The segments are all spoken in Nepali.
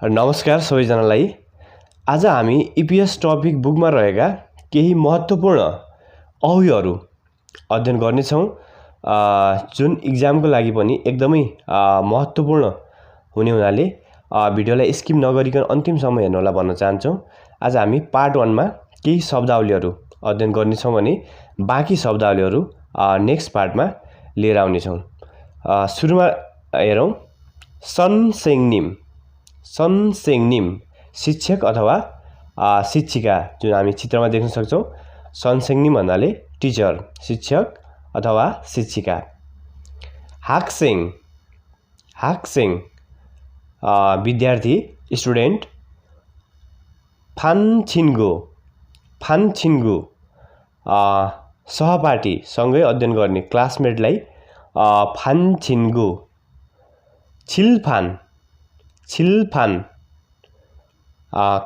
नमस्कार सबैजनालाई। आज हामी EPS टपिक बुकमा रहेका केही महत्त्वपूर्ण अवयवहरू अध्ययन गर्नेछौँ, जुन इक्जामको लागि पनि एकदमै महत्त्वपूर्ण हुने हुनाले भिडियोलाई स्किप नगरिकन अन्तिमसम्म हेर्नुहोला भन्न चाहन्छौँ। आज हामी पार्ट 1 मा केही शब्दावलीहरू अध्ययन गर्नेछौँ भने बाँकी शब्दावलीहरू नेक्स्ट पार्टमा लिएर आउनेछौँ। सुरुमा हेरौँ। सनसेङ्निम शिक्षक अथवा शिक्षिका, जुन हामी चित्रमा देख्न सक्छौँ। सनसेङ्निम भन्नाले टिचर, शिक्षक अथवा शिक्षिका। हाक्सेङ विद्यार्थी, स्टुडेन्ट। फानछिन्गु सहपाठी, सँगै अध्ययन गर्ने क्लासमेटलाई फानछिन्गु। छिल्फान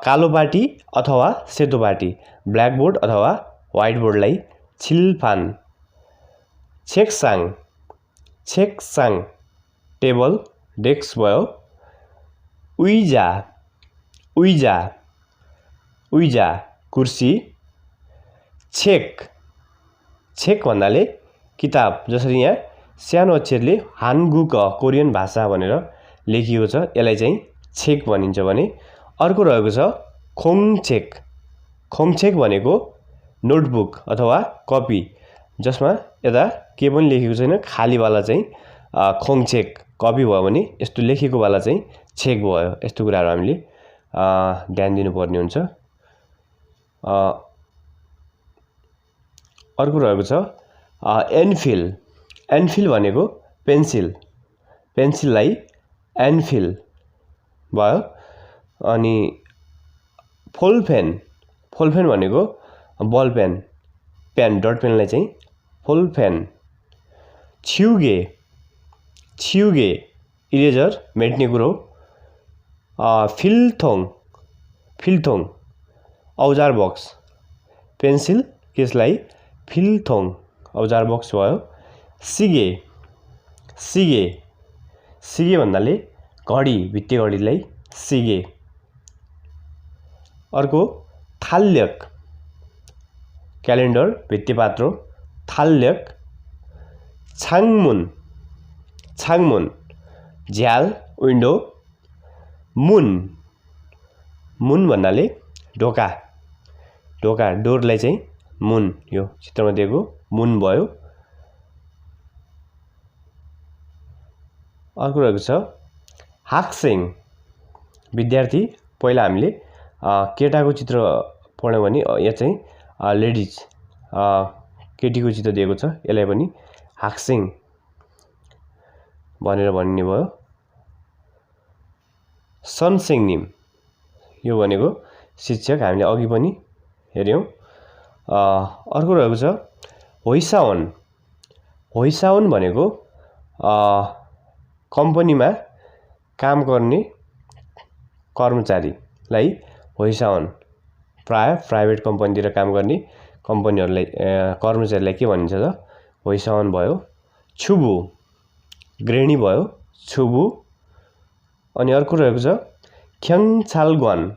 कालोपाटी अथवा सेतोपाटी, ब्ल्याकबोर्ड अथवा व्हाइट बोर्डलाई छिल्फान। छेक्साङ टेबल, डेस्क भयो। उइजा कुर्सी। छेक भन्नाले किताब, जसरी यहाँ सानो अक्षरले हानगुक कोरियन भाषा भनेर लेखिएको छ, यसलाई चाहिँ छेक भनिन्छ भने। अर्को रहेको छ खोङछेक भनेको नोटबुक अथवा कपी, जसमा यता के पनि लेखेको छैन, खालीवाला चाहिँ खोङछेक। कपी भयो भने यस्तो लेखेकोवाला चाहिँ छेक भयो। यस्तो कुराहरू हामीले ध्यान दिनुपर्ने हुन्छ। अर्को रहेको छ एनफिल भनेको पेन्सिललाई एनफिल भयो। अनि फोलपेन भनेको बल पेन, डट पेनलाई चाहिँ फोलपेन। छिउगे इरेजर, मेट्ने कुरो। फिलथोङ औजार बक्स, पेन्सिल केसलाई फिलथोङ औजार बक्स भयो। सिगे भन्नाले घडी, भित्ते घडीलाई सिगे। अर्को थाल्यक क्यालेन्डर, भित्तेपात्रो, थाल्यक। छाङमुन झ्याल, विन्डो। मुन भन्नाले ढोका, डोरलाई चाहिँ मुन, यो चित्रमा दिएको मुन भयो। अर्को रहेको छ हाक्सेङ विद्यार्थी। पहिला हामीले केटाको चित्र पढ्यौँ भने यहाँ चाहिँ लेडिज, केटीको चित्र दिएको छ, यसलाई पनि हाक्सेङ भनेर भनिने भयो। सनसेङ्निम यो भनेको शिक्षक, हामीले अघि पनि हेऱ्यौँ। अर्को रहेको छ होइसाउन भनेको कम्पनीमा काम गर्ने कर्मचारीलाई होइसाउन। प्रायः प्राइभेट कम्पनीतिर काम गर्ने कम्पनीहरूलाई कर्मचारीलाई के भनिन्छ त होइसाउन भयो। छुबु गृहिणी भयो, छुबु। अनि अर्को रहेको छ ख्याङछालगन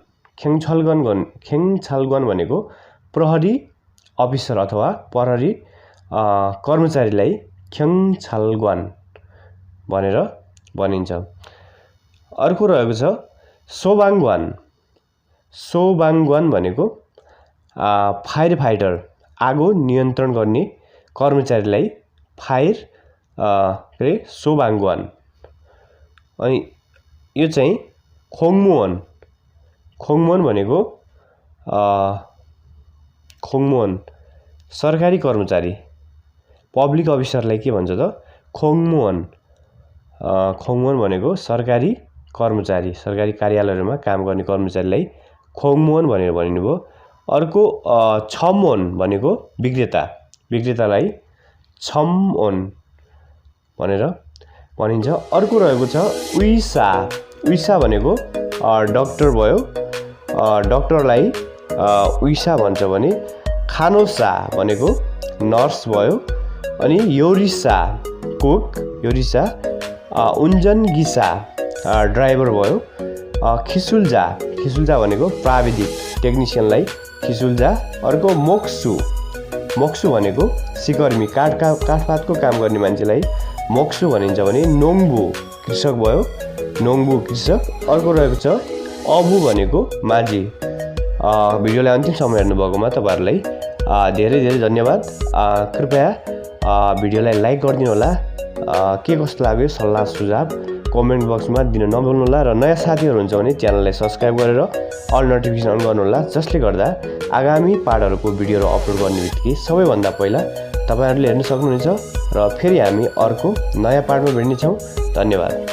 भनेको प्रहरी अफिसर अथवा प्रहरी कर्मचारीलाई ख्याङछालगन भनेर भनिन्छ। अर्को रहेको छ सोबाङवान भनेको फायर फाइटर, आगो नियन्त्रण गर्ने कर्मचारीलाई सोबाङवान। अनि यो चाहिँ खोङमुअन भनेको सरकारी कर्मचारी, पब्लिक अफिसरलाई के भन्छ त खोङमुअन भनेको सरकारी कर्मचारी, सरकारी कार्यालयहरूमा काम गर्ने कर्मचारीलाई खोङमुअन भनेर भनिनुभयो। अर्को छमओन भनेको विक्रेतालाई छमओन भनेर भनिन्छ। अर्को रहेको छ उइसा भनेको डक्टर भयो, डक्टरलाई उइसा भन्छ भने। खानोसा भनेको नर्स भयो। अनि योरिसा कुक, उन्जन गिसा ड्राइभर भयो। खिसुल्जा भनेको प्राविधिक टेक्निसियनलाई खिसुल्जा। अर्को मोक्सु भनेको सिकर्मी काठपातको काम गर्ने मान्छेलाई मोक्सु भनिन्छ भने नोङ्बु कृषक भयो, नोङ्बु कृषक। अर्को रहेको छ अबु भनेको माझी। भिडियोलाई अन्तिम समय हेर्नुभएकोमा तपाईँहरूलाई धेरै धेरै धन्यवाद। कृपया भिडियोलाई लाइक गरिदिनु होला। के कस्तो लाग्यो सल्लाह सुझाव कमेन्ट बक्समा दिन नभुल्नुहोला र नयाँ साथीहरू हुन्छ भने च्यानललाई सब्स्क्राइब गरेर अल नोटिफिकेसन अन गर्नुहोला, जसले गर्दा आगामी पार्टहरूको भिडियोहरू अपलोड गर्ने बित्तिकै सबैभन्दा पहिला तपाईँहरूले हेर्न सक्नुहुनेछ। र फेरि हामी अर्को नयाँ पार्टमा भेट्नेछौँ। धन्यवाद।